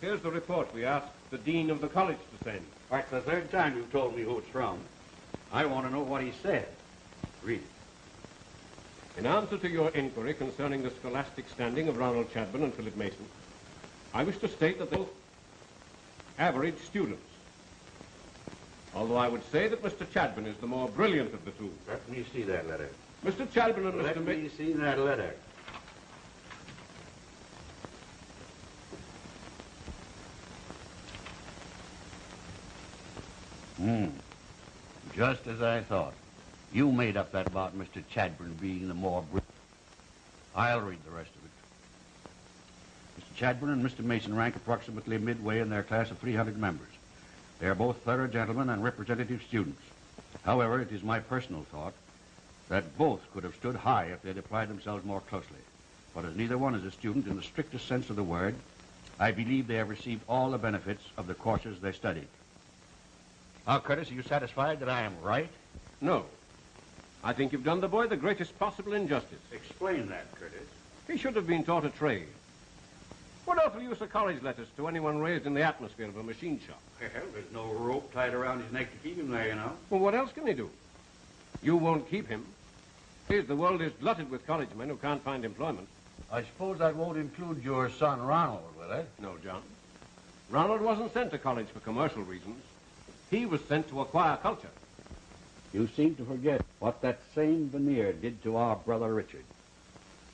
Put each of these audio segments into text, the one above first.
here's the report we asked the dean of the college to send. That's the third time you've told me who it's from. I want to know what he said. Read it. In answer to your inquiry concerning the scholastic standing of Ronald Chadburn and Philip Mason, I wish to state that they're both average students. Although I would say that Mr. Chadburn is the more brilliant of the two. Let me see that letter. Mr. Chadburn and Mr. Let me see that letter. Just as I thought. You made up that about Mr. Chadburn being the more brilliant. I'll read the rest of it. Mr. Chadburn and Mr. Mason rank approximately midway in their class of 300 members. They are both thorough gentlemen and representative students. However, it is my personal thought that both could have stood high if they had applied themselves more closely. But as neither one is a student in the strictest sense of the word, I believe they have received all the benefits of the courses they studied. Now, Curtis, are you satisfied that I am right? No. I think you've done the boy the greatest possible injustice. Explain that, Curtis. He should have been taught a trade. What else will use a college letters to anyone raised in the atmosphere of a machine shop? Well, there's no rope tied around his neck to keep him there, you know. Well, what else can he do? You won't keep him. Please, the world is glutted with college men who can't find employment. I suppose that won't include your son, Ronald, will it? No, John. Ronald wasn't sent to college for commercial reasons. He was sent to acquire culture. You seem to forget what that same veneer did to our brother Richard.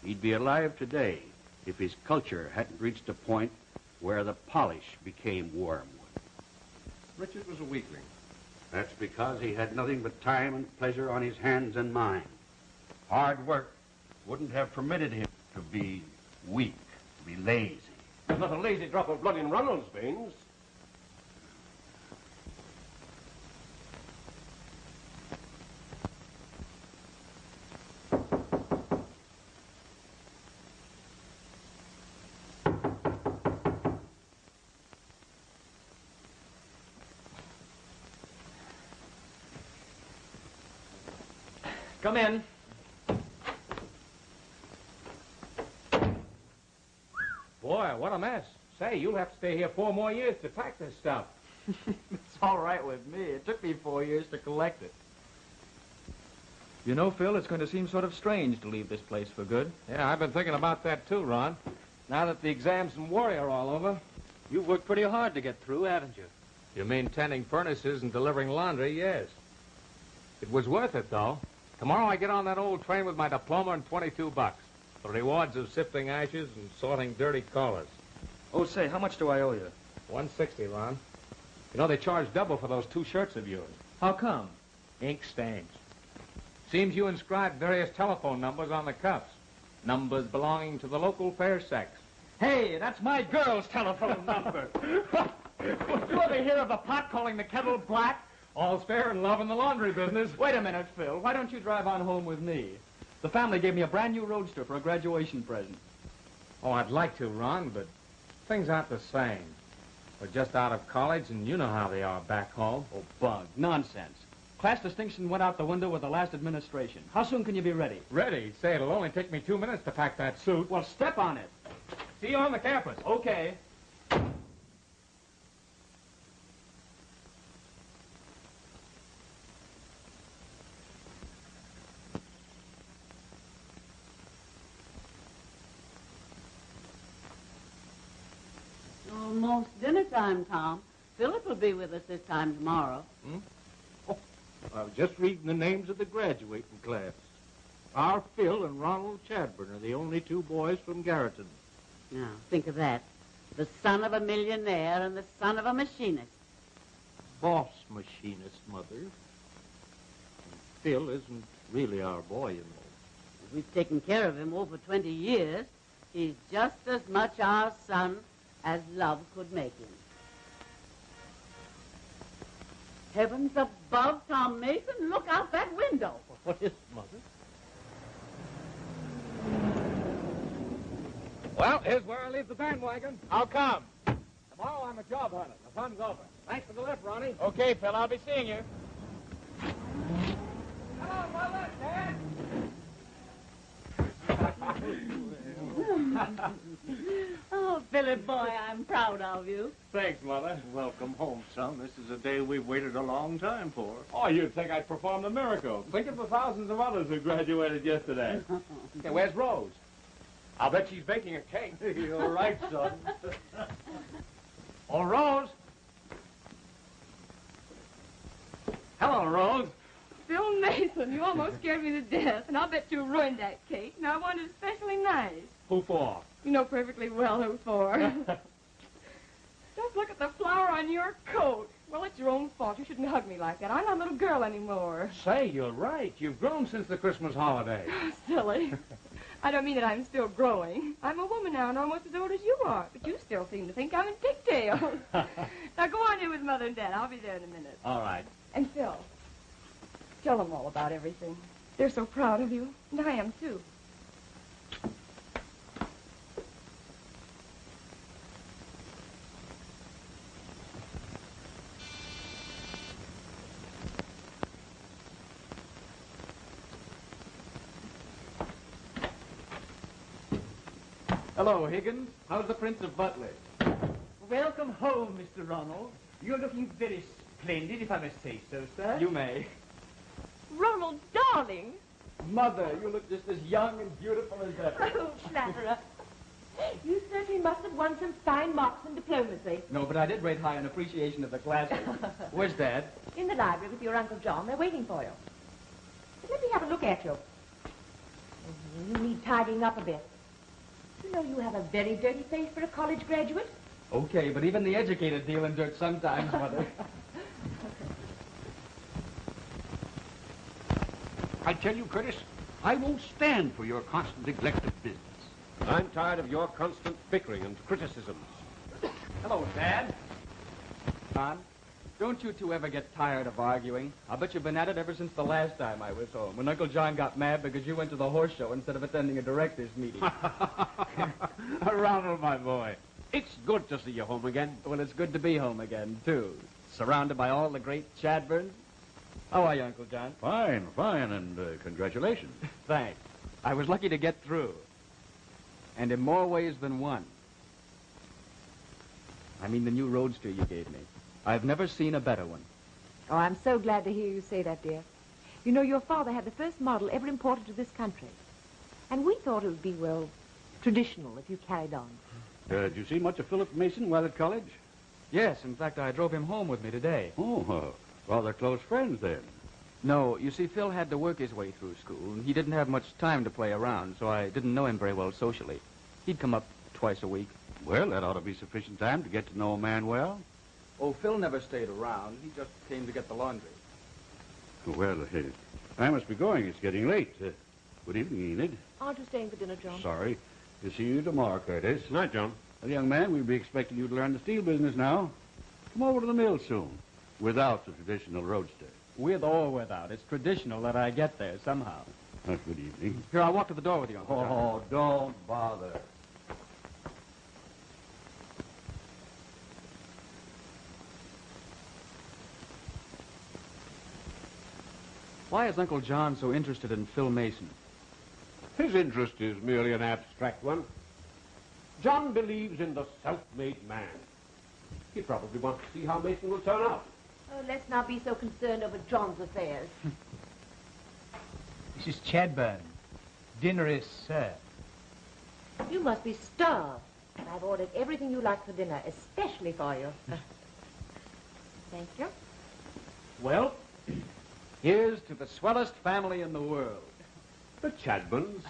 He'd be alive today if his culture hadn't reached a point where the polish became wormwood. Richard was a weakling. That's because he had nothing but time and pleasure on his hands and mind. Hard work wouldn't have permitted him to be weak, to be lazy. There's not a lazy drop of blood in Ronald's veins. Come in. Boy, what a mess. Say, you'll have to stay here 4 more years to pack this stuff. It's all right with me. It took me 4 years to collect it. You know, Phil, it's going to seem sort of strange to leave this place for good. Yeah, I've been thinking about that too, Ron. Now that the exams and worry are all over. You've worked pretty hard to get through, haven't you? You mean tending furnaces and delivering laundry? Yes. It was worth it, though. Tomorrow I get on that old train with my diploma and $22. The rewards of sifting ashes and sorting dirty collars. Oh, say, how much do I owe you? $160, Ron. You know, they charge double for those 2 shirts of yours. How come? Ink stains. Seems you inscribed various telephone numbers on the cuffs. Numbers belonging to the local fair sex. Hey, that's my girl's telephone number. You ever hear of a pot calling the kettle black? All's fair in love in the laundry business. Wait a minute, Phil. Why don't you drive on home with me? The family gave me a brand new roadster for a graduation present. Oh, I'd like to, Ron, but things aren't the same. We're just out of college, and you know how they are back home. Oh, bug. Nonsense. Class distinction went out the window with the last administration. How soon can you be ready? Ready? Say, it'll only take me 2 minutes to pack that suit. Well, step on it. See you on the campus. Okay. Almost dinner time, Tom. Philip will be with us this time tomorrow. Oh, I was just reading the names of the graduating class. Our Phil and Ronald Chadburn are the only 2 boys from Garreton. Now, think of that. The son of a millionaire and the son of a machinist. Boss machinist, Mother. And Phil isn't really our boy, you know. We've taken care of him over 20 years. He's just as much our son as love could make him. Heavens above, Tom Mason, look out that window. What is it, Mother? Well, here's where I leave the bandwagon. I'll come. Tomorrow I'm a job hunter. The fun's over. Thanks for the lift, Ronnie. Okay, Phil, I'll be seeing you. Hello, Mother, Dad. Oh, Philip, boy, I'm proud of you. Thanks, Mother. Welcome home, son. This is a day we've waited a long time for. Oh, you'd think I'd performed a miracle. Think of the thousands of others who graduated yesterday. Hey, where's Rose? I'll bet she's baking a cake. You're right, son. Oh, Rose. Hello, Rose. Phil Mason, you almost scared me to death, and I'll bet you ruined that cake. Now, I wanted it especially nice. Who for? You know perfectly well who for. Just look at the flower on your coat. Well, it's your own fault. You shouldn't hug me like that. I'm not a little girl anymore. Say, you're right. You've grown since the Christmas holiday. Silly. I don't mean that I'm still growing. I'm a woman now and almost as old as you are, but you still seem to think I'm in pigtails. Now, go on in with Mother and Dad. I'll be there in a minute. All right. And Phil, tell them all about everything. They're so proud of you, and I am, too. Hello, Higgins. How's the Prince of Butler? Welcome home, Mr. Ronald. You're looking very splendid, if I must say so, sir. You may. Ronald, darling. Mother, you look just as young and beautiful as ever. Oh, flatterer. You certainly must have won some fine marks in diplomacy. No, but I did rate high on appreciation of the classes. Where's Dad? In the library with your Uncle John. They're waiting for you. Let me have a look at you. You need tidying up a bit. You know you have a very dirty face for a college graduate. Okay, but even the educated deal in dirt sometimes, Mother. I tell you, Curtis, I won't stand for your constant neglect of business. I'm tired of your constant bickering and criticisms. Hello, Dad. John, don't you two ever get tired of arguing? I'll bet you've been at it ever since the last time I was home, when Uncle John got mad because you went to the horse show instead of attending a director's meeting. Ronald, my boy, it's good to see you home again. Well, it's good to be home again, too. Surrounded by all the great Chadburns. How are you, Uncle John? Fine, fine, and congratulations. Thanks. I was lucky to get through. And in more ways than one. I mean the new roadster you gave me. I've never seen a better one. Oh, I'm so glad to hear you say that, dear. You know, your father had the first model ever imported to this country. And we thought it would be, well, traditional if you carried on. Did you see much of Philip Mason while at college? Yes, in fact, I drove him home with me today. Oh, rather close friends then. No, you see, Phil had to work his way through school, and he didn't have much time to play around, so I didn't know him very well socially. He'd come up twice a week. Well, that ought to be sufficient time to get to know a man well. Oh, Phil never stayed around. He just came to get the laundry. Well, I must be going. It's getting late. Good evening, Enid. Aren't you staying for dinner, John? Sorry. To see you tomorrow, Curtis. Night, John. Well, young man, we'll be expecting you to learn the steel business now. Come over to the mill soon, without the traditional roadster. With or without. It's traditional that I get there somehow. Good evening. Here, I'll walk to the door with you, Uncle John. Oh, don't bother. Why is Uncle John so interested in Phil Mason? His interest is merely an abstract one. John believes in the self-made man. He probably wants to see how Mason will turn out. Oh, let's not be so concerned over John's affairs. Mrs. Chadburn, dinner is served. You must be starved. And I've ordered everything you like for dinner, especially for you. Thank you. Well, here's to the swellest family in the world. The Chadburns.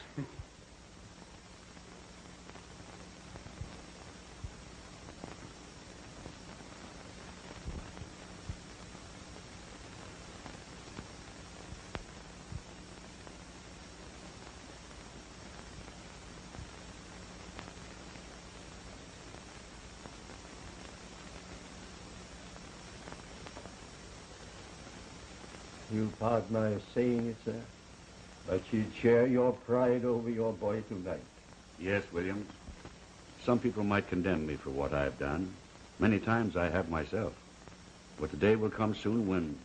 You pardon my saying it, sir, but you'd share your pride over your boy tonight. Yes, Williams. Some people might condemn me for what I've done. Many times I have myself. But the day will come soon when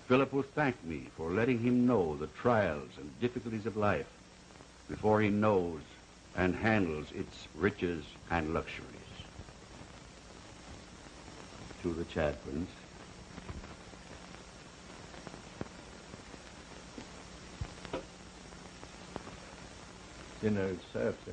Philip will thank me for letting him know the trials and difficulties of life before he knows and handles its riches and luxuries. To the Chadburns, dinner is served, sir.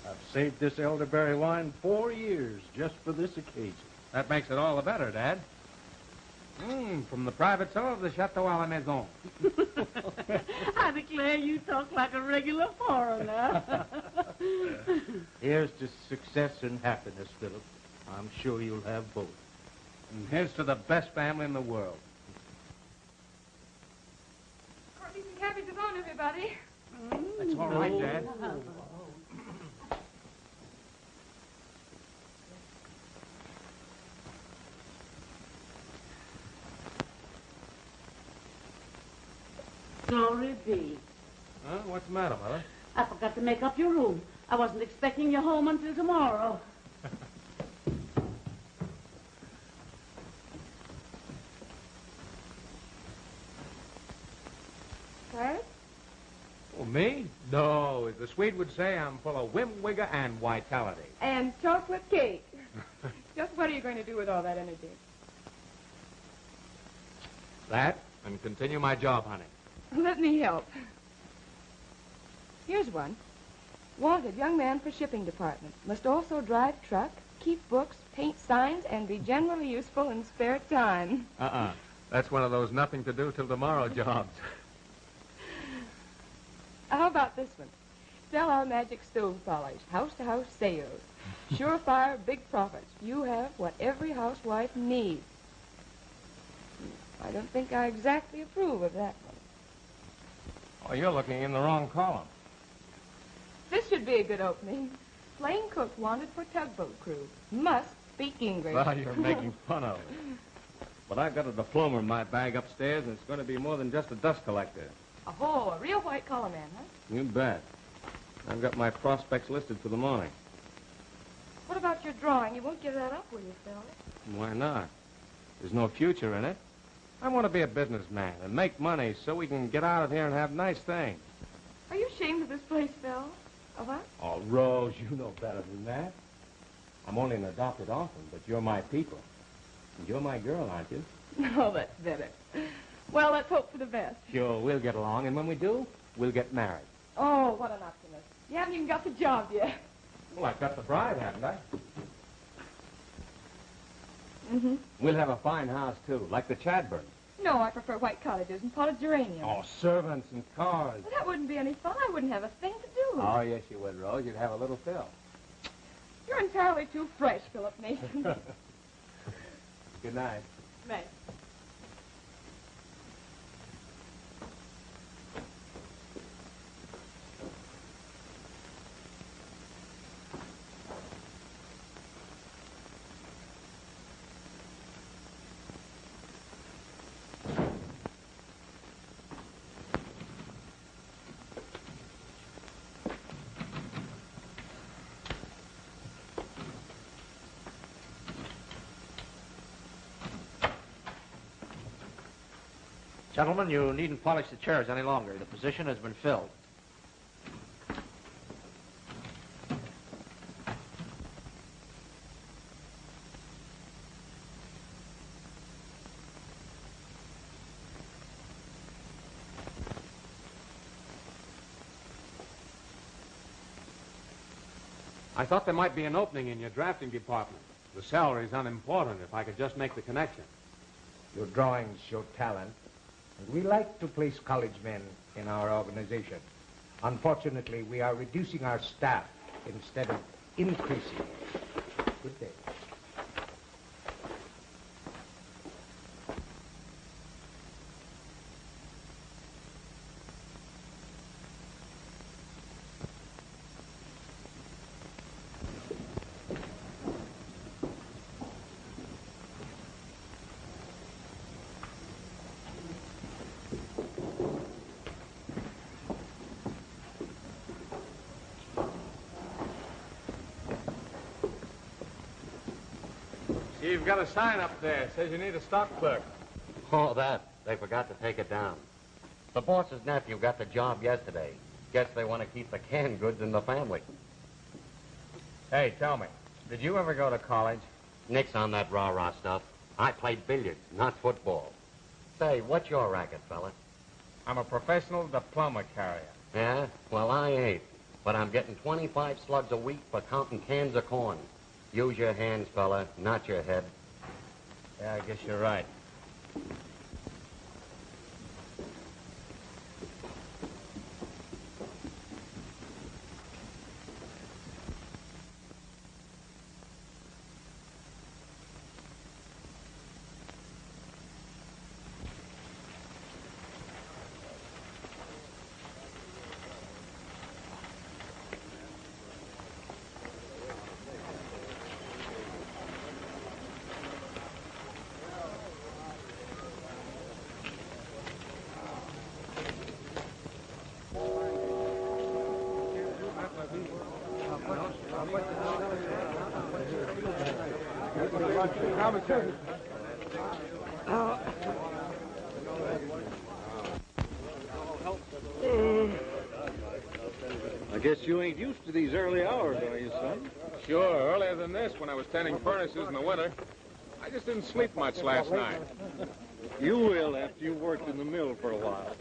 I've saved this elderberry wine 4 years just for this occasion. That makes it all the better, Dad. From the private cellar of the Chateau à la Maison. I declare you talk like a regular foreigner. Here's to success and happiness, Philip. I'm sure you'll have both. And here's to the best family in the world. Court beef and cabbage is on, everybody. That's all right, Dad. Glory be. Huh? What's the matter, Mother? I forgot to make up your room. I wasn't expecting you home until tomorrow. Clarence? Oh, me? No. As the Swede would say, I'm full of whim, vigor, and vitality. And chocolate cake. Just what are you going to do with all that energy? That, and continue my job hunting. Let me help. Here's one. Wanted young man for shipping department. Must also drive truck, keep books, paint signs, and be generally useful in spare time. That's one of those nothing to do till tomorrow jobs. How about this one? Sell our magic stove polish. House-to-house sales. Surefire, big profits. You have what every housewife needs. I don't think I exactly approve of that one. Oh, you're looking in the wrong column. This should be a good opening. Plain cook wanted for tugboat crew. Must speak English. Well, you're making fun of it. But I've got a diploma in my bag upstairs, and it's going to be more than just a dust collector. Oh, a real white collar man, huh? You bet. I've got my prospects listed for the morning. What about your drawing? You won't give that up, will you, Phil? Why not? There's no future in it. I want to be a businessman and make money so we can get out of here and have nice things. Are you ashamed of this place, Phil? Of what? Oh, Rose, you know better than that. I'm only an adopted orphan, but you're my people. And you're my girl, aren't you? Oh, that's better. Well, let's hope for the best. Sure, we'll get along, and when we do, we'll get married. Oh, what an optimist. You haven't even got the job yet. Well, I've got the bride, haven't I? Mm-hmm. We'll have a fine house, too, like the Chadburns. No, I prefer white cottages and potted geraniums. Oh, servants and cars. Well, that wouldn't be any fun. I wouldn't have a thing to do. Oh, yes, you would, Rose. You'd have a little Phil. You're entirely too fresh, Philip Mason. Good night. May. Gentlemen, you needn't polish the chairs any longer. The position has been filled. I thought there might be an opening in your drafting department. The salary's unimportant if I could just make the connection. Your drawings show talent, and we like to place college men in our organization. Unfortunately, we are reducing our staff instead of increasing it. Good day. You've got a sign up there. Says you need a stock clerk. Oh, that. They forgot to take it down. The boss's nephew got the job yesterday. Guess they want to keep the canned goods in the family. Hey, tell me, did you ever go to college? Nix on that rah-rah stuff. I played billiards, not football. Say, what's your racket, fella? I'm a professional diploma carrier. Yeah? Well, I ain't. But I'm getting 25 slugs a week for counting cans of corn. Use your hands, fella, not your head. Yeah, I guess you're right. I guess you ain't used to these early hours, are you, son? Sure, earlier than this when I was tending furnaces in the winter. I just didn't sleep much last night. You will after you worked in the mill for a while.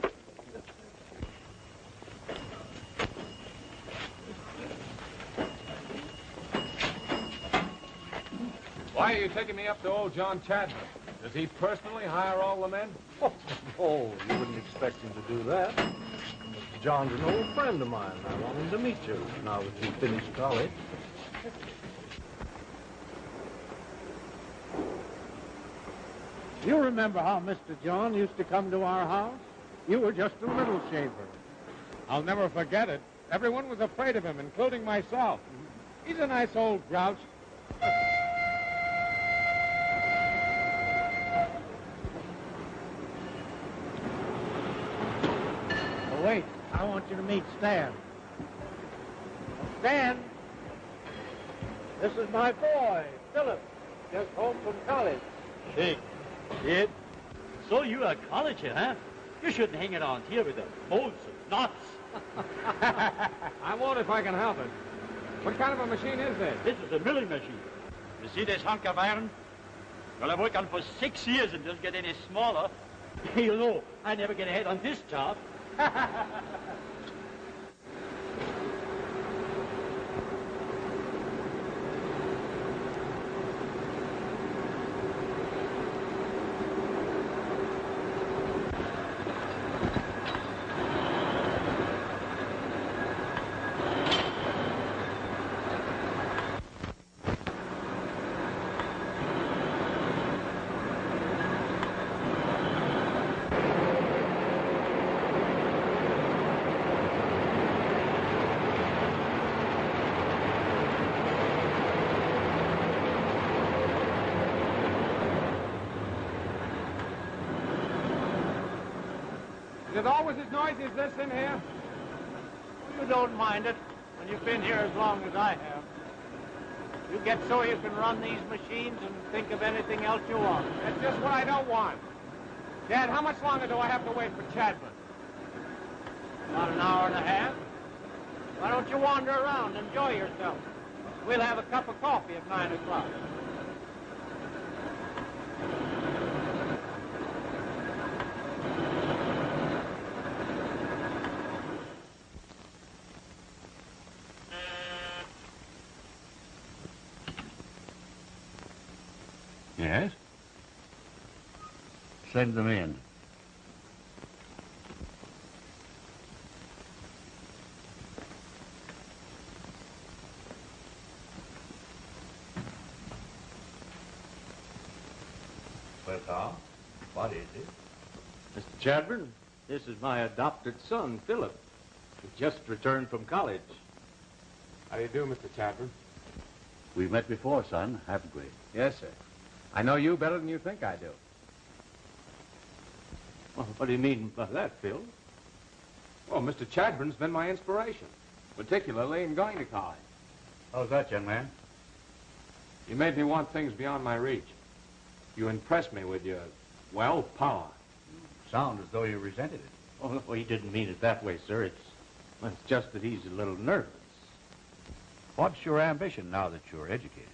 Why are you taking me up to old John Chadman? Does he personally hire all the men? Oh, you wouldn't expect him to do that. Mr. John's an old friend of mine. I want him to meet you now that you finished college. You remember how Mr. John used to come to our house? You were just a little shaver. I'll never forget it. Everyone was afraid of him, including myself. He's a nice old grouch. Oh, wait, I want you to meet Stan. Stan, this is my boy, Philip, just home from college. Hey, kid. So you're a colleger, huh? You shouldn't hang around here with the molds and knots. I won't if I can help it. What kind of a machine is this? This is a milling machine. You see this hunk of iron? Well, I've worked on it for 6 years and doesn't get any smaller. You know, I never get ahead on this job. Is it always as noisy as this in here? You don't mind it when you've been here as long as I have. You get so you can run these machines and think of anything else you want. That's just what I don't want. Dad, how much longer do I have to wait for Chadman? About an hour and a half. Why don't you wander around and enjoy yourself? We'll have a cup of coffee at 9 o'clock. Yes? Send them in. Well, Tom, what is it? Mr. Chadburn, this is my adopted son, Philip. He just returned from college. How do you do, Mr. Chadburn? We've met before, son, haven't we? Yes, sir. I know you better than you think I do. Well, what do you mean by that, Phil? Well, Mr. Chadburn's been my inspiration, particularly in going to college. How's that, young man? He made me want things beyond my reach. You impressed me with your, well, power. You sound as though you resented it. Oh, no, he didn't mean it that way, sir. It's just that he's a little nervous. What's your ambition now that you're educated?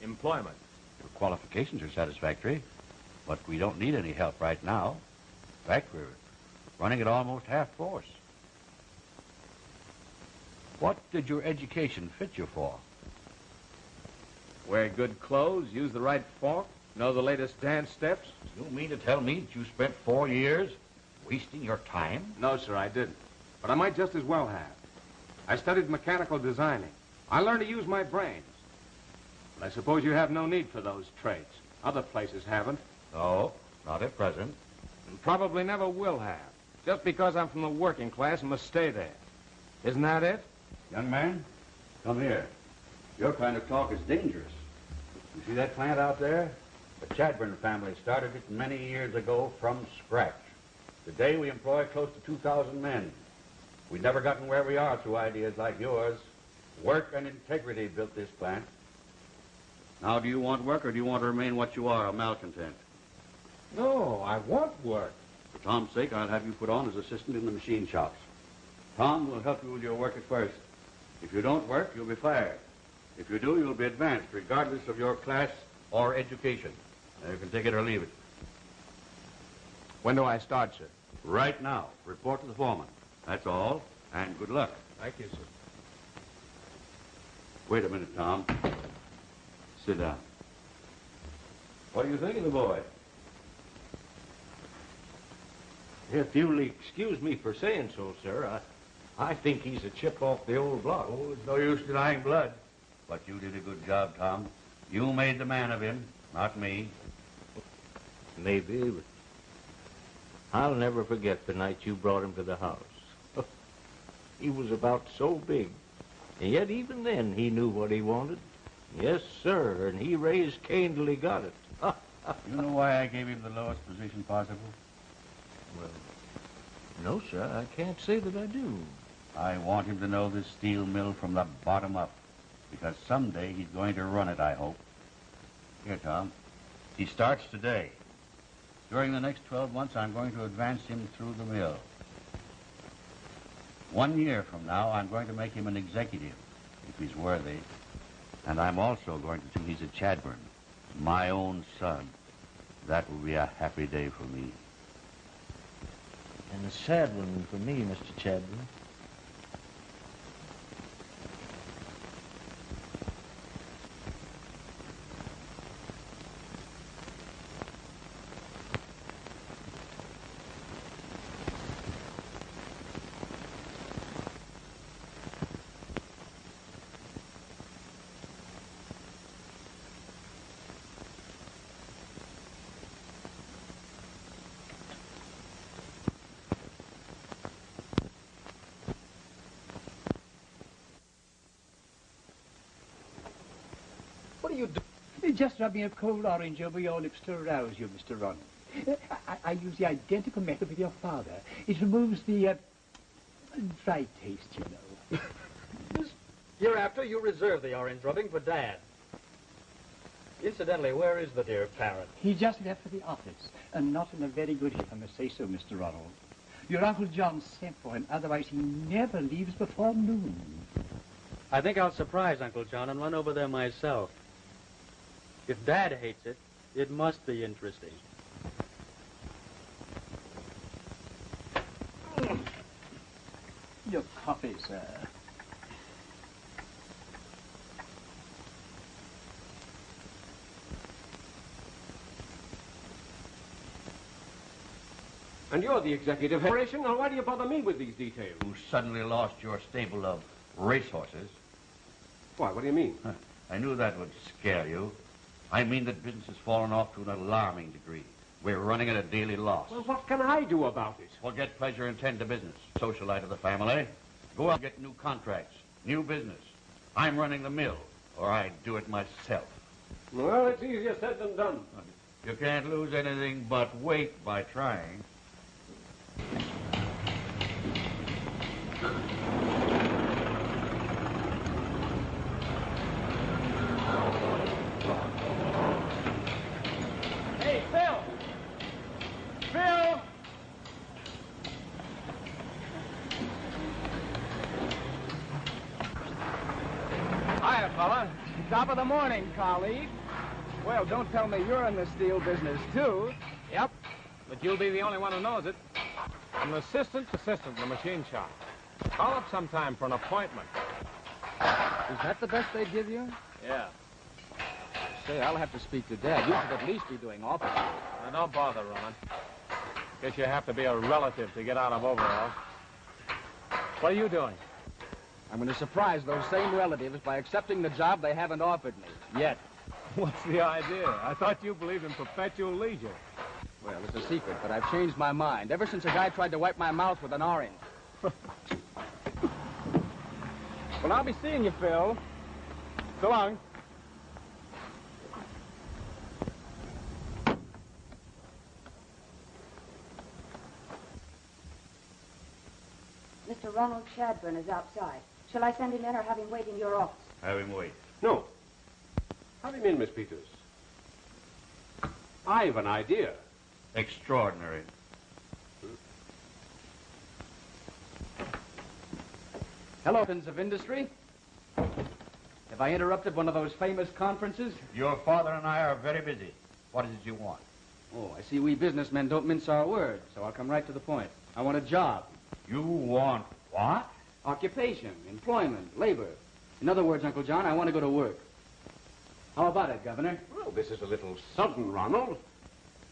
Employment. Your qualifications are satisfactory, but we don't need any help right now. In fact, we're running at almost half force. What did your education fit you for? Wear good clothes, use the right fork, know the latest dance steps. You mean to tell me that you spent 4 years wasting your time? No, sir, I didn't. But I might just as well have. I studied mechanical designing. I learned to use my brains. But I suppose you have no need for those traits. Other places haven't. No, not at present. And probably never will have. Just because I'm from the working class and must stay there. Isn't that it? Young man, come here. Your kind of talk is dangerous. You see that plant out there? The Chadburn family started it many years ago from scratch. Today we employ close to 2,000 men. We've never gotten where we are through ideas like yours. Work and integrity built this plant. Now, do you want work or do you want to remain what you are, a malcontent? No, I want work. For Tom's sake, I'll have you put on as assistant in the machine shops. Tom will help you with your work at first. If you don't work, you'll be fired. If you do, you'll be advanced, regardless of your class or education. Now, you can take it or leave it. When do I start, sir? Right now. Report to the foreman. That's all, and good luck. Thank you, sir. Wait a minute, Tom. Sit down. What do you think of the boy? If you'll excuse me for saying so, sir, I think he's a chip off the old block. Oh, it's no use denying blood. But you did a good job, Tom. You made the man of him, not me. Maybe, but I'll never forget the night you brought him to the house. He was about so big, and yet even then he knew what he wanted. Yes, sir, and he raised Cain till he got it. You know why I gave him the lowest position possible? Well, no, sir, I can't say that I do. I want him to know this steel mill from the bottom up, because someday he's going to run it, I hope. Here, Tom. He starts today. During the next 12 months, I'm going to advance him through the mill. 1 year from now, I'm going to make him an executive, if he's worthy. And I'm also going to he's a Chadburn, my own son. That will be a happy day for me. And a sad one for me, Mr. Chadburn. What are you doing? Just rubbing a cold orange over your lips to arouse you, Mr. Ronald. I use the identical method with your father. It removes the dry taste, you know. Hereafter, you reserve the orange rubbing for Dad. Incidentally, where is the dear parrot? He just left for the office, and not in a very good if I must say so, Mr. Ronald. Your Uncle John sent for him, otherwise he never leaves before noon. I think I'll surprise Uncle John and run over there myself. If Dad hates it, it must be interesting. Your coffee, sir. And you're the executive operation, now why do you bother me with these details? You suddenly lost your stable of racehorses. Why, what do you mean? I knew that would scare you. I mean that business has fallen off to an alarming degree. We're running at a daily loss. Well, what can I do about it? Forget pleasure and tend to business. Socialite of the family. Go out and get new contracts, new business. I'm running the mill, or I do it myself. Well, it's easier said than done. You can't lose anything but weight by trying. fella. Top of the morning, colleague. Well, don't tell me you're in the steel business, too. Yep, but you'll be the only one who knows it. I'm an assistant in the machine shop. Call up sometime for an appointment. Is that the best they give you? Yeah. Say, I'll have to speak to Dad. You should at least be doing office work. Now, don't bother, Ron. Guess you have to be a relative to get out of overalls. What are you doing? I'm going to surprise those same relatives by accepting the job they haven't offered me. Yet. What's the idea? I thought you believed in perpetual leisure. Well, it's a secret, but I've changed my mind ever since a guy tried to wipe my mouth with an orange. Well, I'll be seeing you, Phil. So long. Mr. Ronald Chadburn is outside. Shall I send him in or have him wait in your office? Have him wait. No. Have him in, Miss Peters. I've an idea. Extraordinary. Hello, friends of industry. Have I interrupted one of those famous conferences? Your father and I are very busy. What is it you want? Oh, I see we businessmen don't mince our words, so I'll come right to the point. I want a job. You want what? Occupation, employment, labor. In other words, Uncle John, I want to go to work. How about it, Governor? Well, this is a little sudden, Ronald.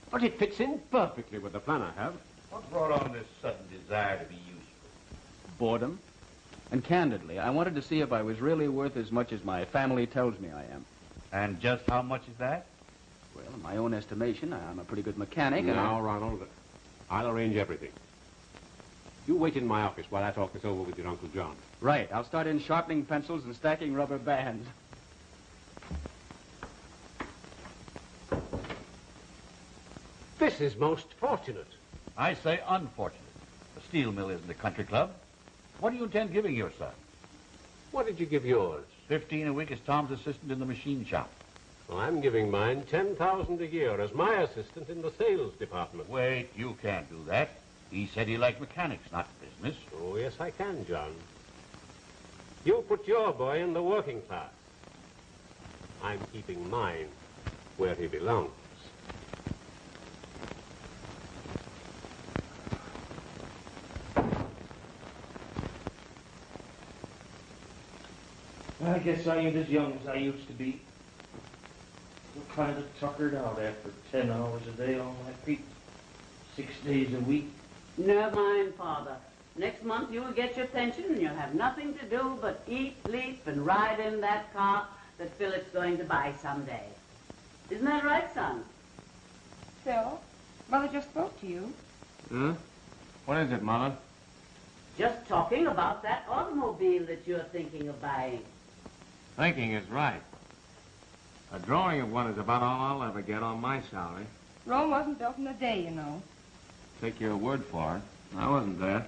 But it fits in perfectly with the plan I have. What brought on this sudden desire to be useful? Boredom. And candidly, I wanted to see if I was really worth as much as my family tells me I am. And just how much is that? Well, in my own estimation, I'm a pretty good mechanic. Now, Ronald, I'll arrange everything. You wait in my office while I talk this over with your Uncle John. Right. I'll start in sharpening pencils and stacking rubber bands. This is most fortunate. I say unfortunate. The steel mill isn't a country club. What do you intend giving your son? What did you give yours? 15 a week as Tom's assistant in the machine shop. Well, I'm giving mine 10,000 a year as my assistant in the sales department. Wait, you can't do that. He said he liked mechanics, not business. Oh, yes, I can, John. You put your boy in the working class. I'm keeping mine where he belongs. I guess I ain't as young as I used to be. I'm kind of tuckered out after 10 hours a day on my feet, 6 days a week. Never mind, Father. Next month you will get your pension and you'll have nothing to do but eat, sleep, and ride in that car that Philip's going to buy someday. Isn't that right, son? Phil, Mother just spoke to you. Huh? What is it, Mother? Just talking about that automobile that you're thinking of buying. Thinking is right. A drawing of one is about all I'll ever get on my salary. Rome wasn't built in a day, you know. Take your word for it. I wasn't there.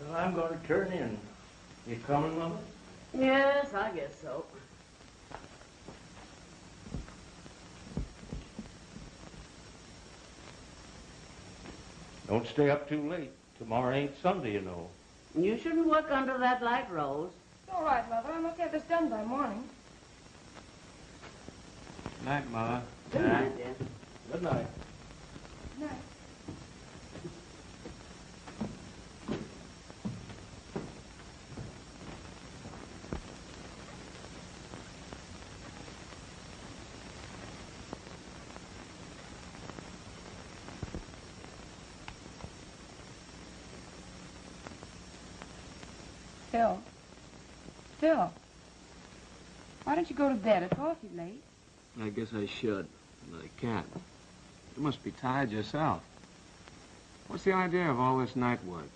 Well, I'm going to turn in. You coming, Mother? Yes, I guess so. Don't stay up too late. Tomorrow ain't Sunday, you know. You shouldn't work under that light, Rose. It's all right, Mother. I must have this done by morning. Good night, Mother. Good night, dear. Good night. Good night. Phil, why don't you go to bed? It's awfully late. I guess I should, but I can't. You must be tired yourself. What's the idea of all this night work?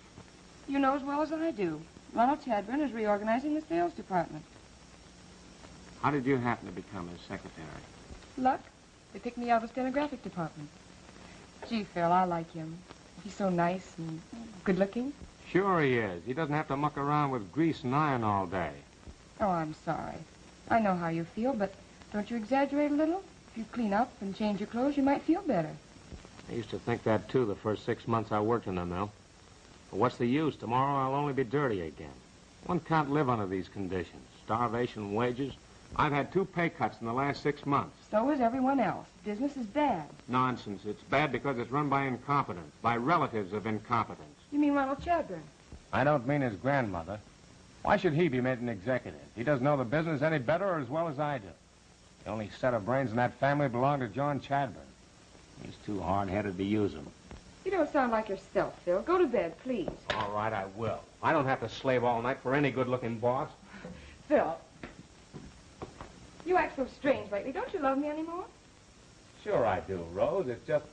You know as well as I do. Ronald Chadburn is reorganizing the sales department. How did you happen to become his secretary? Luck. They picked me out of the stenographic department. Gee, Phil, I like him. He's so nice and good-looking. Sure he is. He doesn't have to muck around with grease and iron all day. Oh, I'm sorry. I know how you feel, but don't you exaggerate a little? If you clean up and change your clothes, you might feel better. I used to think that, too, the first 6 months I worked in the mill. But what's the use? Tomorrow I'll only be dirty again. One can't live under these conditions. Starvation, wages, I've had 2 pay cuts in the last 6 months. So is everyone else. Business is bad. Nonsense. It's bad because it's run by incompetence, by relatives of incompetence. You mean Ronald Chadbourne? I don't mean his grandmother. Why should he be made an executive? He doesn't know the business any better or as well as I do. The only set of brains in that family belong to John Chadbourne. He's too hard-headed to use them. You don't sound like yourself, Phil. Go to bed, please. All right, I will. I don't have to slave all night for any good-looking boss. Phil, you act so strange lately. Don't you love me anymore? Sure I do, Rose. It's just,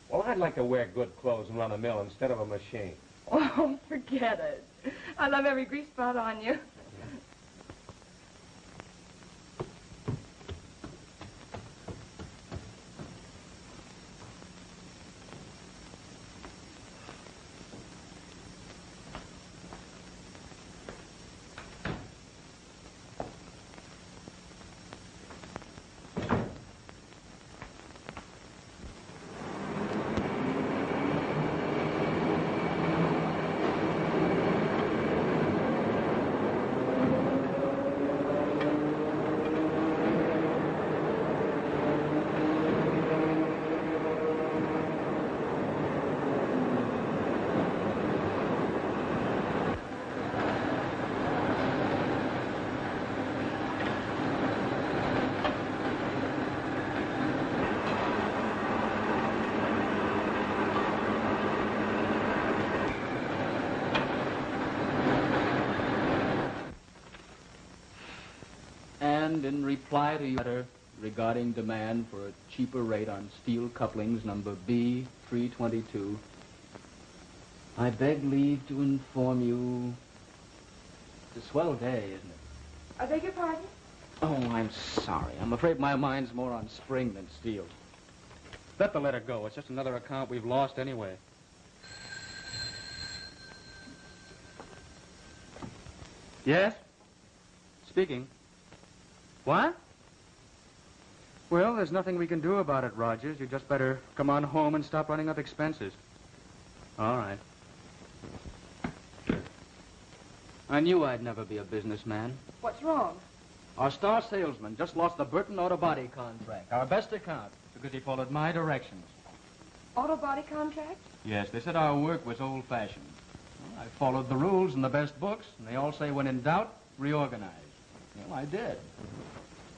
well, I'd like to wear good clothes and run a mill instead of a machine. Oh, forget it. I love every grease spot on you. And in reply to your letter regarding demand for a cheaper rate on steel couplings number B322, I beg leave to inform you it's a swell day, isn't it? I beg your pardon? Oh, I'm sorry. I'm afraid my mind's more on spring than steel. Let the letter go. It's just another account we've lost anyway. Yes? Speaking. What? Well, there's nothing we can do about it, Rogers. You just better come on home and stop running up expenses. All right. I knew I'd never be a businessman. What's wrong? Our star salesman just lost the Burton Auto Body contract, our best account, because he followed my directions. Auto body contract? Yes, they said our work was old-fashioned. Well, I followed the rules in the best books, and they all say when in doubt, reorganize. Well, I did.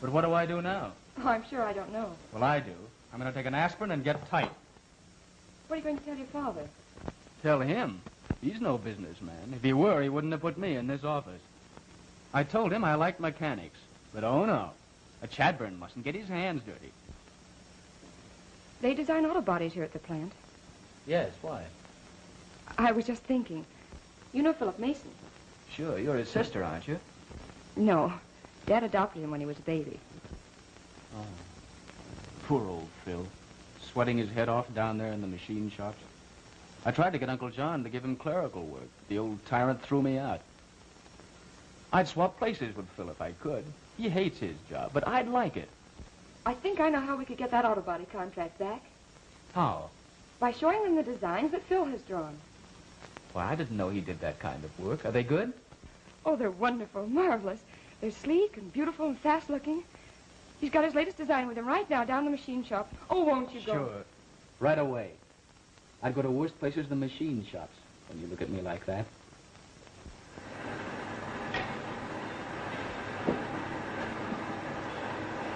But what do I do now? Oh, I'm sure I don't know. Well, I do. I'm going to take an aspirin and get tight. What are you going to tell your father? Tell him. He's no businessman. If he were, he wouldn't have put me in this office. I told him I liked mechanics. But oh no, a Chadbourne mustn't get his hands dirty. They design auto bodies here at the plant. Yes, why? I was just thinking. You know Philip Mason? Sure, you're his sister, aren't you? No. Dad adopted him when he was a baby. Oh, poor old Phil. Sweating his head off down there in the machine shops. I tried to get Uncle John to give him clerical work. The old tyrant threw me out. I'd swap places with Phil if I could. He hates his job, but I'd like it. I think I know how we could get that auto body contract back. How? By showing them the designs that Phil has drawn. Well, I didn't know he did that kind of work. Are they good? Oh, they're wonderful, marvelous. They're sleek and beautiful and fast-looking. He's got his latest design with him right now down the machine shop. Oh, won't you go? Sure. Right away. I'd go to worse places than machine shops when you look at me like that.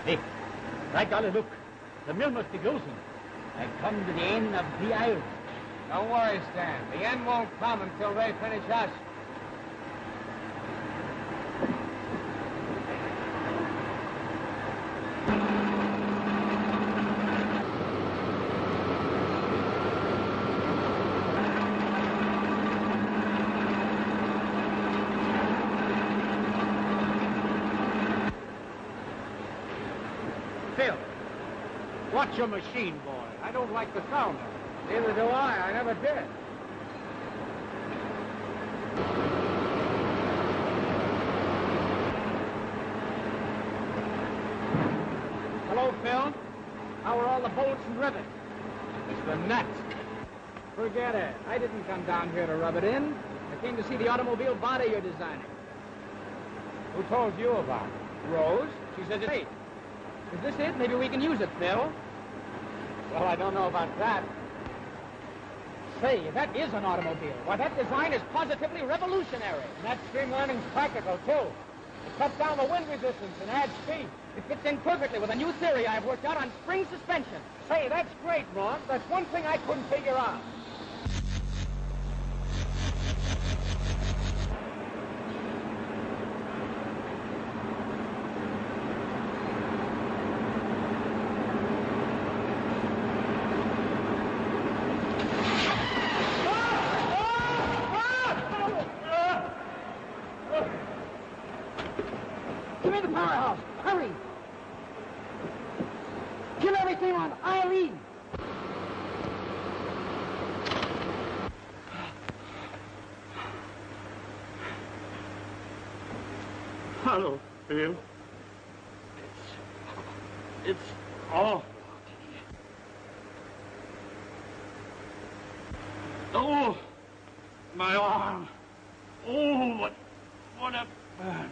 Hey, right golly, look. The mill must be closing. I've come to the end of the aisle. Don't worry, Stan. The end won't come until they finish us. Phil, watch your machine, boy. I don't like the sound of it. Neither do I. I never did. Hello, Phil. How are all the bolts and rivets? It's the nuts. Forget it. I didn't come down here to rub it in. I came to see the automobile body you're designing. Who told you about it? Rose, She says it's 8. Is this it? Maybe we can use it, Phil. Well, I don't know about that. Say, that is an automobile. Why, that design is positively revolutionary. And that streamlining's practical, too. It cuts down the wind resistance and adds speed. It fits in perfectly with a new theory I've worked out on spring suspension. Say, that's great, Ron. That's one thing I couldn't figure out. Give me the powerhouse. Hurry. Kill everything on Eileen. Hello, Phil. It's awful. Oh, my arm. Oh, what a burn.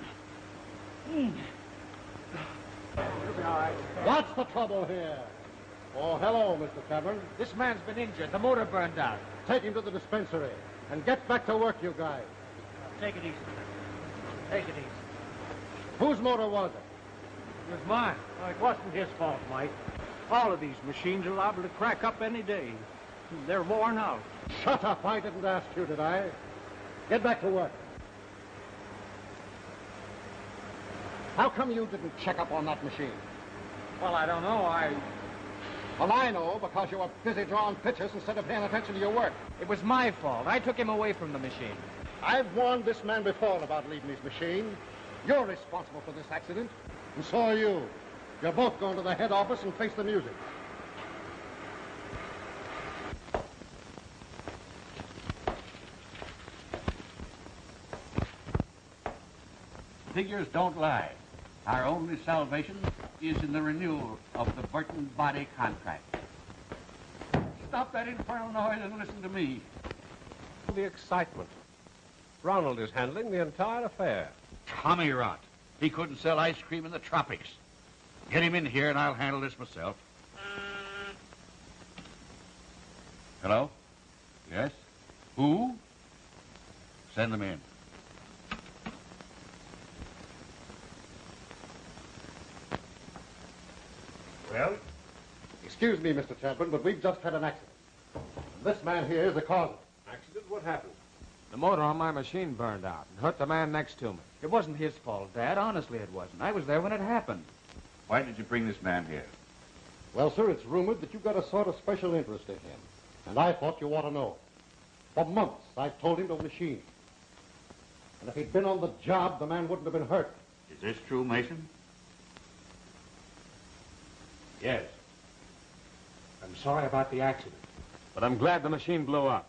What's the trouble here? Oh, hello, Mr. Chadbourne. This man's been injured. The motor burned out. Take him to the dispensary and get back to work, you guys. Take it easy. Take it easy. Whose motor was it? It was mine. Oh, it wasn't his fault, Mike. All of these machines are liable to crack up any day. They're worn out. Shut up. I didn't ask you, did I? Get back to work. How come you didn't check up on that machine? Well, I don't know. Well, I know, because you were busy drawing pictures instead of paying attention to your work. It was my fault. I took him away from the machine. I've warned this man before about leaving his machine. You're responsible for this accident, and so are you. You're both going to the head office and face the music. Figures don't lie. Our only salvation is in the renewal of the Burton Body contract. Stop that infernal noise and listen to me. The excitement. Ronald is handling the entire affair. Tommy rot. He couldn't sell ice cream in the tropics. Get him in here and I'll handle this myself. Hello? Yes? Who? Send them in. Well? Excuse me, Mr. Chadbourne, but we've just had an accident. This man here is the cause of it. Accident? What happened? The motor on my machine burned out and hurt the man next to me. It wasn't his fault, Dad. Honestly, it wasn't. I was there when it happened. Why did you bring this man here? Well, sir, it's rumored that you've got a sort of special interest in him. And I thought you ought to know. For months, I've told him to machine. And if he'd been on the job, the man wouldn't have been hurt. Is this true, Mason? Yes. I'm sorry about the accident, but I'm glad the machine blew up.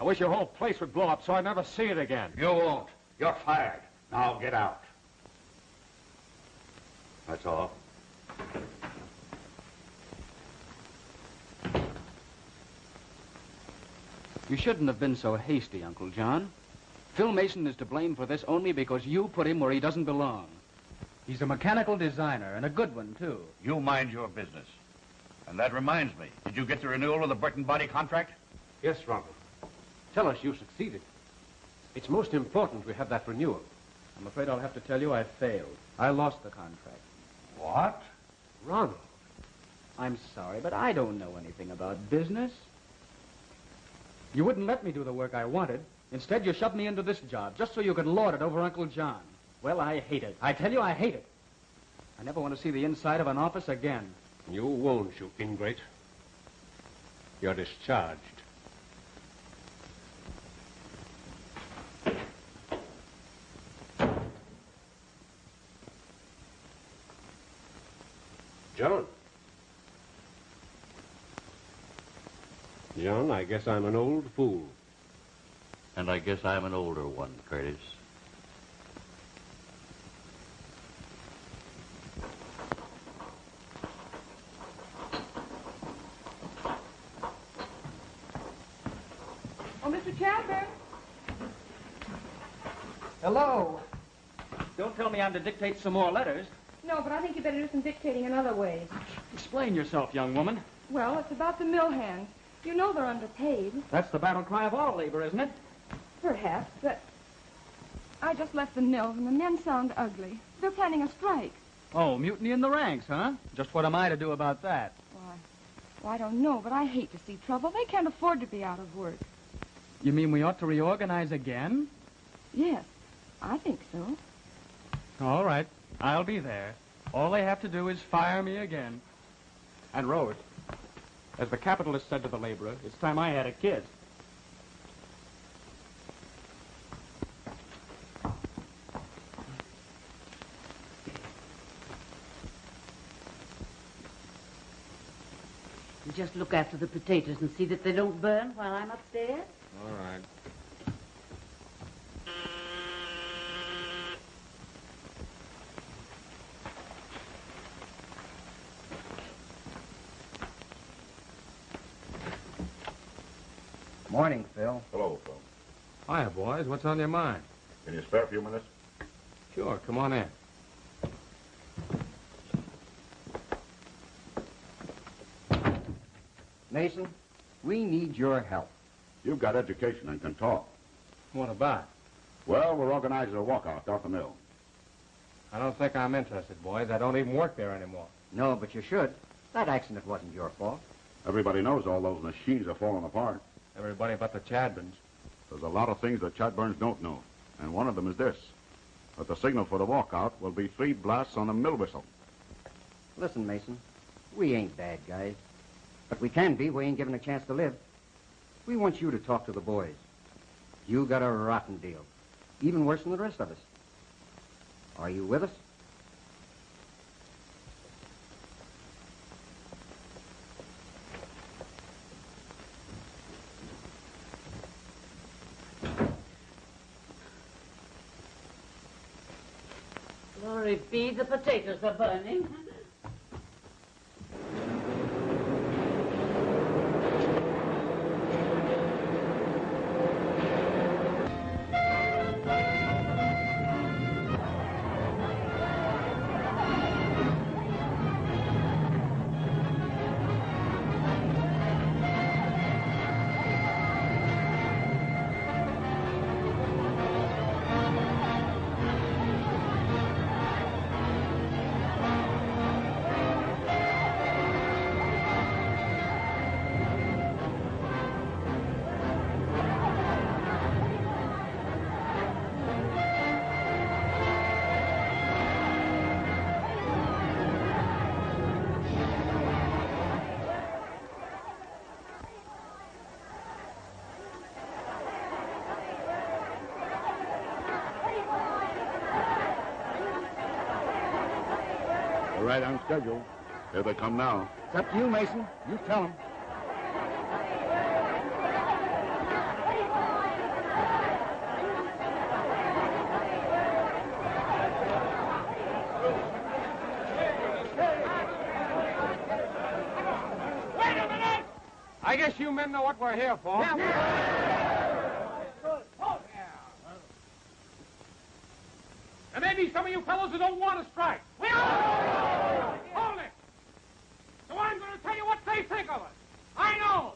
I wish your whole place would blow up so I'd never see it again. You won't. You're fired. Now get out. That's all. You shouldn't have been so hasty, Uncle John. Phil Mason is to blame for this only because you put him where he doesn't belong. He's a mechanical designer, and a good one, too. You mind your business. And that reminds me, did you get the renewal of the Burton Body contract? Yes, Ronald. Tell us you succeeded. It's most important we have that renewal. I'm afraid I'll have to tell you I failed. I lost the contract. What? Ronald. I'm sorry, but I don't know anything about business. You wouldn't let me do the work I wanted. Instead, you shoved me into this job just so you could lord it over Uncle John. Well, I hate it. I tell you, I hate it. I never want to see the inside of an office again. You won't, you ingrate. You're discharged. John. John, I guess I'm an old fool. And I guess I'm an older one, Curtis. Oh, Mr. Chadbourne. Hello. Don't tell me I'm to dictate some more letters. No, but I think you better do some dictating in other ways. Explain yourself, young woman. Well, it's about the mill hands. You know they're underpaid. That's the battle cry of all labor, isn't it? Perhaps, but I just left the mill and the men sound ugly. They're planning a strike. Oh, mutiny in the ranks, huh? Just what am I to do about that? Well, I don't know, but I hate to see trouble. They can't afford to be out of work. You mean we ought to reorganize again? Yes, I think so. All right. I'll be there. All they have to do is fire me again. And Rose, as the capitalist said to the laborer, it's time I had a kid. You just look after the potatoes and see that they don't burn while I'm upstairs. All right. Morning, Phil. Hello, Phil. Hiya, boys. What's on your mind? Can you spare a few minutes? Sure, come on in. Mason, we need your help. You've got education and can talk. What about? Well, we're organizing a walkout out the mill. I don't think I'm interested, boys. I don't even work there anymore. No, but you should. That accident wasn't your fault. Everybody knows all those machines are falling apart. Everybody but the Chadburns. There's a lot of things that Chadburns don't know, and one of them is this. That the signal for the walkout will be 3 blasts on a mill whistle. Listen, Mason, we ain't bad guys. But we can be. We ain't given a chance to live. We want you to talk to the boys. You got a rotten deal. Even worse than the rest of us. Are you with us? Glory be, the potatoes are burning. We're right on schedule. Here they come now. It's up to you, Mason. You tell them. Wait a minute! I guess you men know what we're here for. There may be some of you fellows who don't want to strike. Hold it! So I'm going to tell you what they think of us. I know.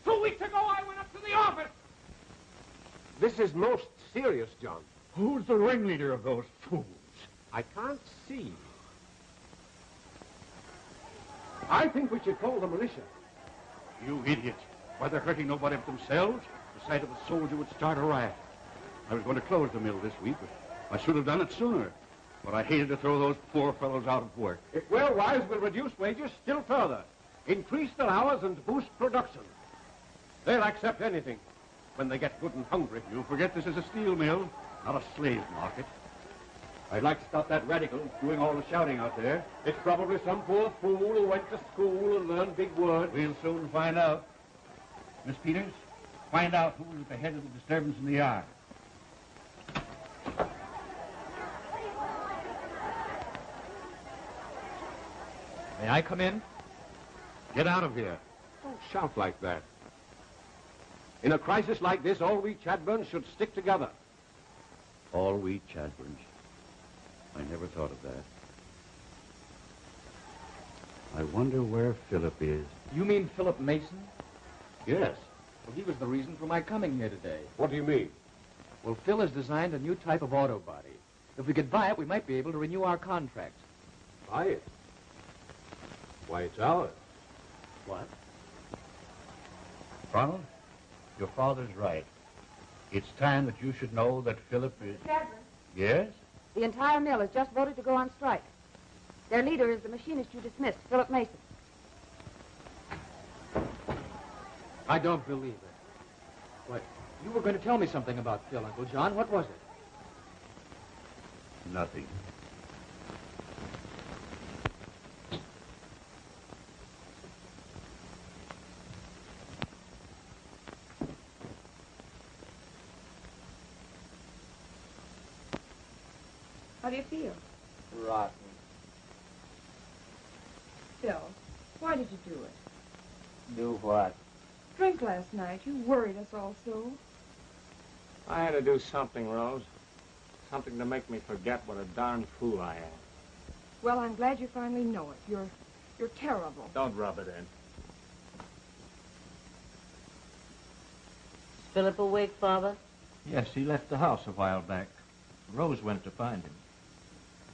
2 weeks ago, I went up to the office. This is most serious, John. Who's the ringleader of those fools? I can't see. I think we should call the militia. You idiot. Why, they're hurting nobody but themselves. The sight of a soldier would start a riot. I was going to close the mill this week, but I should have done it sooner. But I hated to throw those poor fellows out of work. If we're wise, we'll reduce wages still further, increase their hours, and boost production. They'll accept anything when they get good and hungry. You forget this is a steel mill, not a slave market. I'd like to stop that radical doing all the shouting out there. It's probably some poor fool who went to school and learned big words. We'll soon find out. Miss Peters, find out who was at the head of the disturbance in the yard. May I come in? Get out of here. Don't shout like that. In a crisis like this, all we Chadburns should stick together. All we Chadburns. I never thought of that. I wonder where Philip is. You mean Philip Mason? Yes. Well, he was the reason for my coming here today. What do you mean? Well, Phil has designed a new type of auto body. If we could buy it, we might be able to renew our contract. Buy it? Why, it's ours. What? Ronald, your father's right. It's time that you should know that Philip is... Chadron, Yes? the entire mill has just voted to go on strike. Their leader is the machinist you dismissed, Philip Mason. I don't believe it. What? You were going to tell me something about Phil, Uncle John. What was it? Nothing. How do you feel? Rotten. Phil, why did you do it? Do what? Drink last night. You worried us all so. I had to do something, Rose. Something to make me forget what a darn fool I am. Well, I'm glad you finally know it. You're terrible. Don't rub it in. Is Philip awake, Father? Yes, he left the house a while back. Rose went to find him.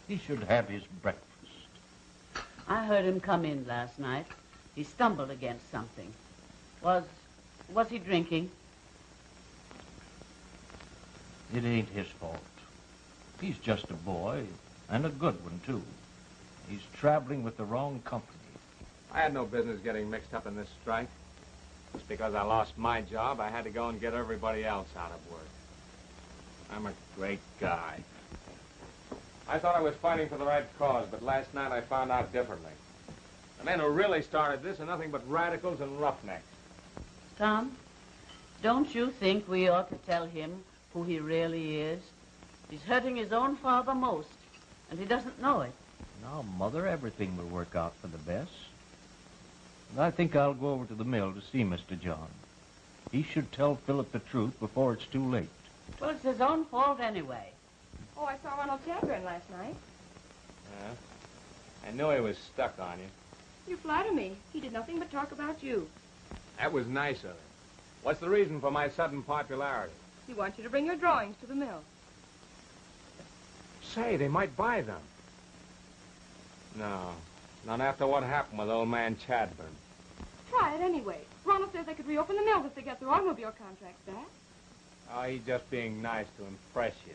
He should have his breakfast. I heard him come in last night. He stumbled against something. Was he drinking? It ain't his fault. He's just a boy, and a good one, too. He's traveling with the wrong company. I had no business getting mixed up in this strike. Just because I lost my job, I had to go and get everybody else out of work. I'm a great guy. I thought I was fighting for the right cause, but last night I found out differently. The men who really started this are nothing but radicals and roughnecks. Tom, don't you think we ought to tell him who he really is? He's hurting his own father most, and he doesn't know it. Now, Mother, everything will work out for the best. And I think I'll go over to the mill to see Mr. John. He should tell Philip the truth before it's too late. Well, it's his own fault anyway. Oh, I saw Ronald Chadron last night. Yeah? I knew he was stuck on you. You flatter me. He did nothing but talk about you. That was nice of him. What's the reason for my sudden popularity? He wants you to bring your drawings to the mill. Say, they might buy them. No, not after what happened with old man Chadburn. Try it anyway. Ronald says they could reopen the mill if they get their automobile contracts back. Oh, he's just being nice to impress you.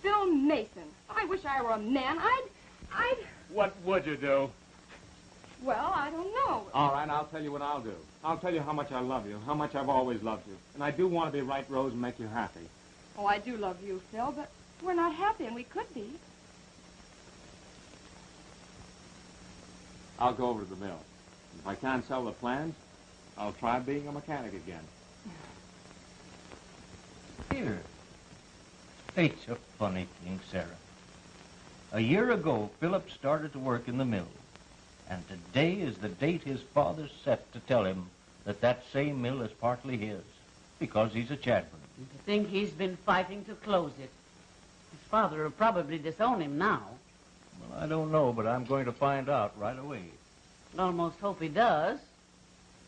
Phil Mason. I wish I were a man. I'd... What would you do? Well, I don't know. All right, I'll tell you what I'll do. I'll tell you how much I love you, how much I've always loved you. And I do want to be right, Rose, and make you happy. Oh, I do love you, Phil, but we're not happy, and we could be. I'll go over to the mill. If I can't sell the plans, I'll try being a mechanic again. Here. Fate's a funny thing, Sarah. A year ago, Philip started to work in the mill. And today is the date his father set to tell him that that same mill is partly his, because he's a Chadburn. And to think he's been fighting to close it. His father will probably disown him now. Well, I don't know, but I'm going to find out right away. I almost hope he does.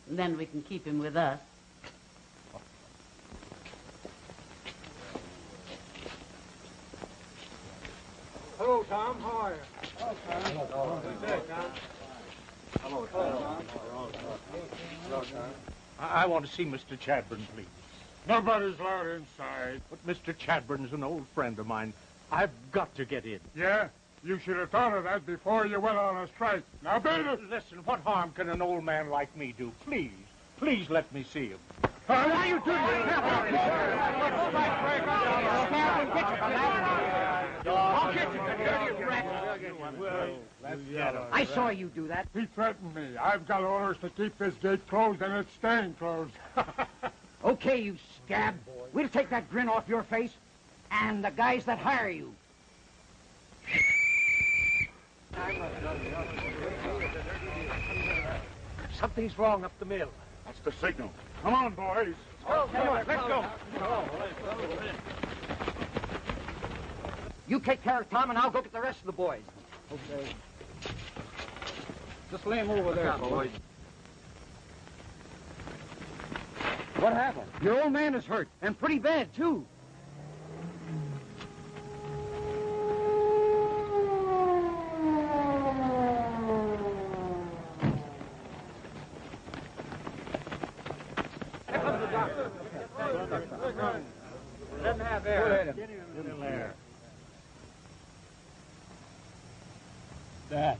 And then we can keep him with us. Hello, Tom. How are you? Hello, Tom. Hello, Tom. Hello, Tom. I want to see Mr. Chadburn, please. Nobody's allowed inside. But Mr. Chadburn's an old friend of mine. I've got to get in. Yeah? You should have thought of that before you went on a strike. Now, beat it! Listen, what harm can an old man like me do? Please, please let me see him. What are you doing? I'll get you, you dirty rat. I saw you do that. He threatened me. I've got orders to keep this gate closed, and it's staying closed. Okay, you scab. We'll take that grin off your face and the guys that hire you. Something's wrong up the mill. That's the signal. Come on, boys. Oh, come on, let's go. You take care of Tom, and I'll go get the rest of the boys. Okay. Just lay him over there, boys. What happened? Your old man is hurt, and pretty bad, too. Here comes the doctor. Let him have air. Get him in there. Dad.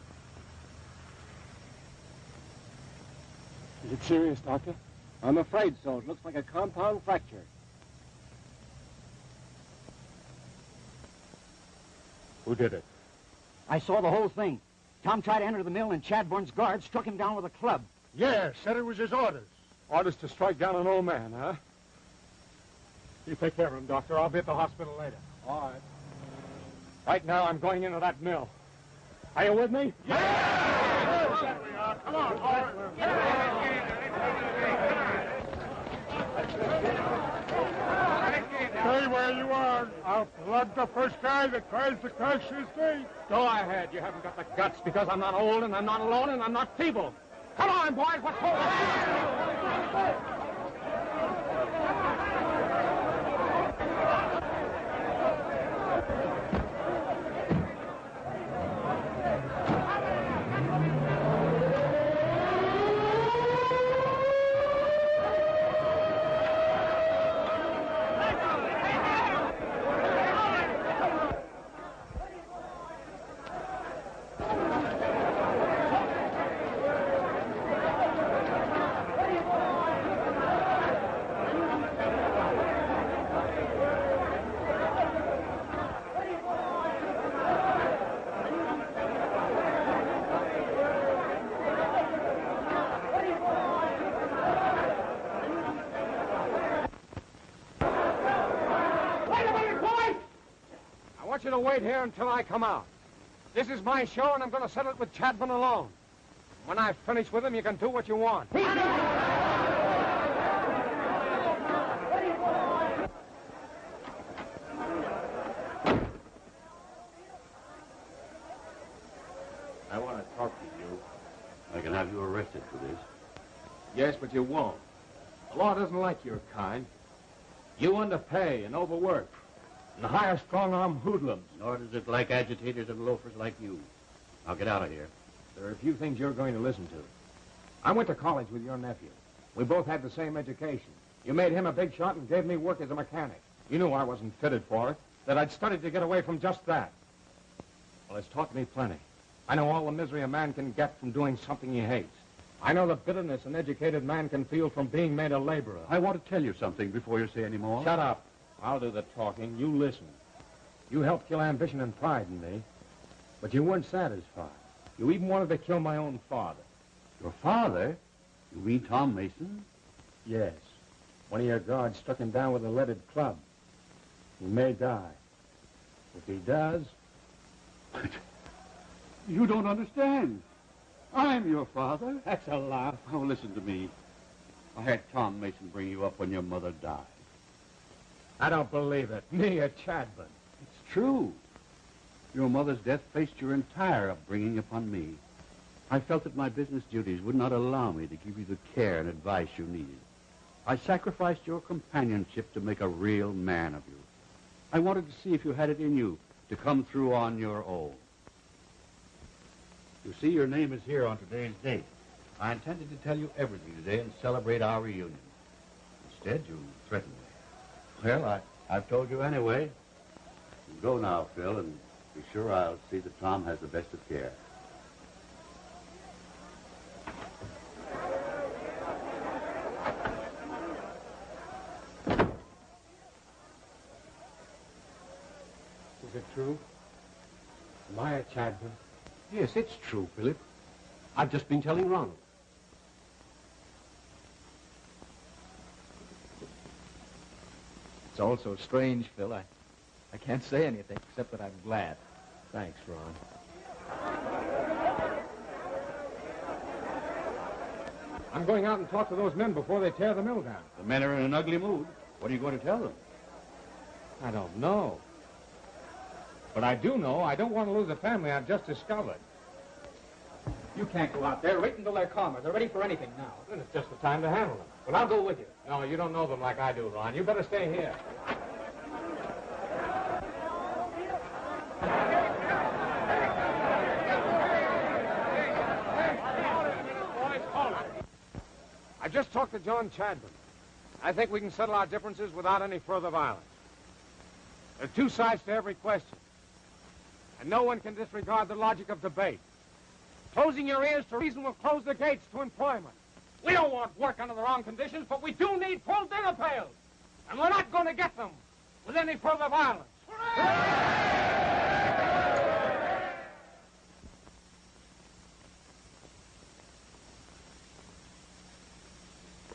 Is it serious, Doctor? I'm afraid so. It looks like a compound fracture. Who did it? I saw the whole thing. Tom tried to enter the mill, and Chadbourne's guard struck him down with a club. Yeah, said it was his orders. Orders to strike down an old man, huh? You take care of him, Doctor. I'll be at the hospital later. All right. Right now, I'm going into that mill. Are you with me? Yeah! Come on, all right. Stay where you are. I'll plug the first guy that tries to crush his gate. Go ahead. You haven't got the guts because I'm not old and I'm not alone and I'm not feeble. Come on, boys. What's going on? I want you to wait here until I come out. This is my show, and I'm going to settle it with Chadbourne alone. When I finish with him, you can do what you want. I want to talk to you. I can have you arrested for this. Yes, but you won't. The law doesn't like your kind. You underpay and overwork and hire strong-arm hoodlums. Nor does it like agitators and loafers like you. Now get out of here. There are a few things you're going to listen to. I went to college with your nephew. We both had the same education. You made him a big shot and gave me work as a mechanic. You knew I wasn't fitted for it, that I'd studied to get away from just that. Well, it's taught me plenty. I know all the misery a man can get from doing something he hates. I know the bitterness an educated man can feel from being made a laborer. I want to tell you something before you say any more. Shut up. I'll do the talking. You listen. You helped kill ambition and pride in me, but you weren't satisfied. You even wanted to kill my own father. Your father? You mean Tom Mason? Yes. One of your guards struck him down with a leaded club. He may die. If he does... You don't understand. I'm your father. That's a laugh. Oh, listen to me. I had Tom Mason bring you up when your mother died. I don't believe it. Me, a Chadbourne. It's true. Your mother's death placed your entire upbringing upon me. I felt that my business duties would not allow me to give you the care and advice you needed. I sacrificed your companionship to make a real man of you. I wanted to see if you had it in you to come through on your own. You see, your name is here on today's date. I intended to tell you everything today and celebrate our reunion. Instead, you threatened me. Well, I've told you anyway. You go now, Phil, and be sure I'll see that Tom has the best of care. Is it true? Am I a Chadbourne? Yes, it's true, Philip. I've just been telling Ronald. It's all so strange, Phil. I can't say anything except that I'm glad. Thanks, Ron. I'm going out and talk to those men before they tear the mill down. The men are in an ugly mood. What are you going to tell them? I don't know. But I do know I don't want to lose the family I've just discovered. You can't go out there. Wait until they're calmer. They're ready for anything now. Then it's just the time to handle them. But I'll go with you. No, you don't know them like I do, Ron. You better stay here. I just talked to John Chadbourne. I think we can settle our differences without any further violence. There are two sides to every question. And no one can disregard the logic of debate. Closing your ears to reason will close the gates to employment. We don't want work under the wrong conditions, but we do need full dinner pails. And we're not going to get them with any further violence.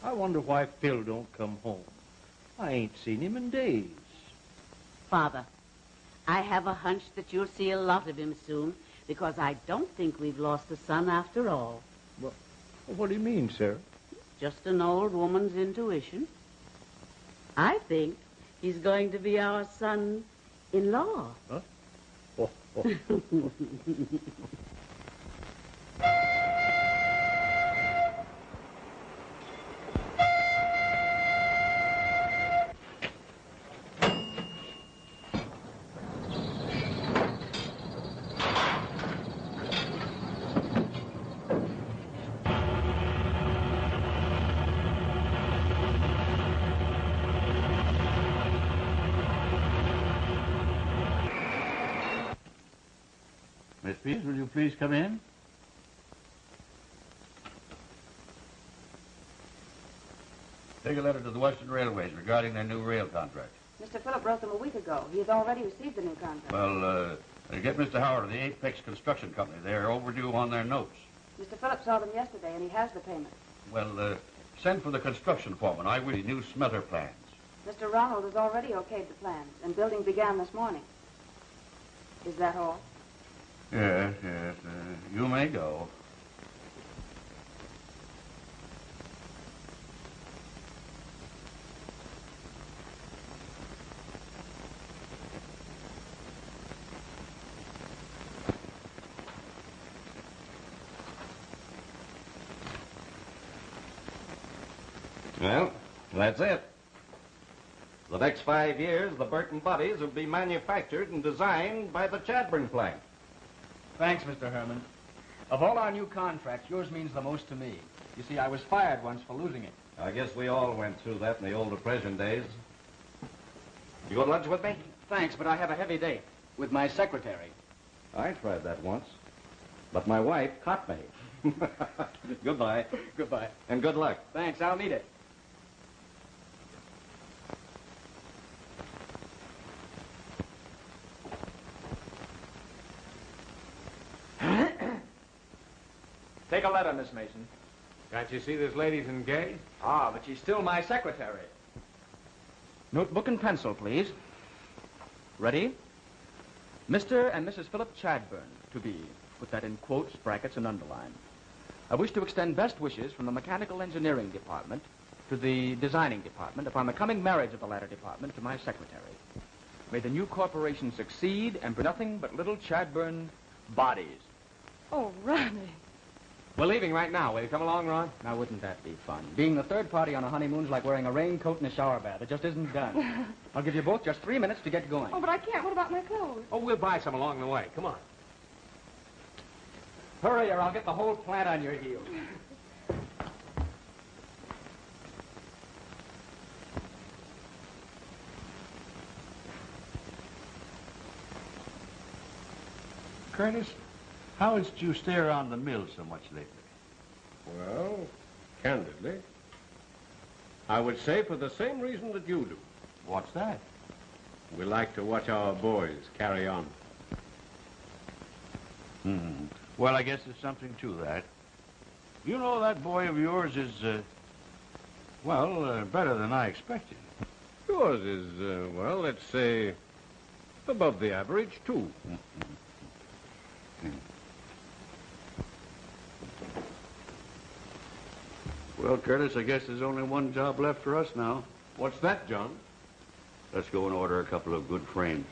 I wonder why Phil don't come home. I ain't seen him in days. Father, I have a hunch that you'll see a lot of him soon, because I don't think we've lost a son after all. Well, what do you mean, Sarah? Just an old woman's intuition. I think he's going to be our son-in-law. Huh? Oh. Miss Pease, will you please come in? Take a letter to the Western Railways regarding their new rail contract. Mr. Phillip wrote them a week ago. He has already received the new contract. Well, get Mr. Howard of the Apex Construction Company. They're overdue on their notes. Mr. Phillip saw them yesterday, and he has the payment. Well, send for the construction foreman. I will need new smelter plans. Mr. Ronald has already okayed the plans, and building began this morning. Is that all? Yes. You may go. Well, that's it. The next 5 years, the Burton bodies will be manufactured and designed by the Chadbourne plant. Thanks, Mr. Herman. Of all our new contracts, yours means the most to me. You see, I was fired once for losing it. I guess we all went through that in the old Depression days. You go to lunch with me? Thanks, but I have a heavy date with my secretary. I tried that once, but my wife caught me. Goodbye. Goodbye. And good luck. Thanks, I'll need it. Take a letter, Miss Mason. Can't you see this lady's engaged? Ah, but she's still my secretary. Notebook and pencil, please. Ready? Mr. and Mrs. Philip Chadbourne, to be. Put that in quotes, brackets, and underline. I wish to extend best wishes from the Mechanical Engineering Department to the Designing Department upon the coming marriage of the latter department to my secretary. May the new corporation succeed and bring nothing but little Chadbourne bodies. Oh, Ronnie. We're leaving right now. Will you come along, Ron? Now, wouldn't that be fun? Being the third party on a honeymoon's like wearing a raincoat and a shower bath. It just isn't done. I'll give you both just 3 minutes to get going. Oh, but I can't. What about my clothes? Oh, we'll buy some along the way. Come on. Hurry, or I'll get the whole plant on your heels. Curtis, how did you stay around the mill so much lately? Well, candidly, I would say for the same reason that you do. What's that? We like to watch our boys carry on. Well, I guess there's something to that. You know, that boy of yours is, better than I expected. Yours is, well, let's say, above the average, too. Well, Curtis, I guess there's only one job left for us now. What's that, John? Let's go and order a couple of good frames.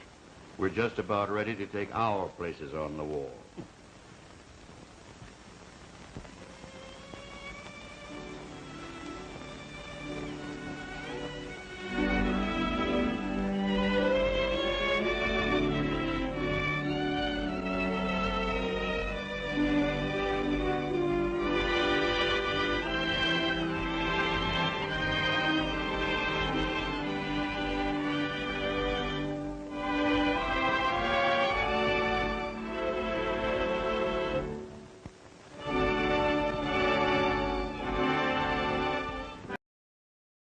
We're just about ready to take our places on the wall.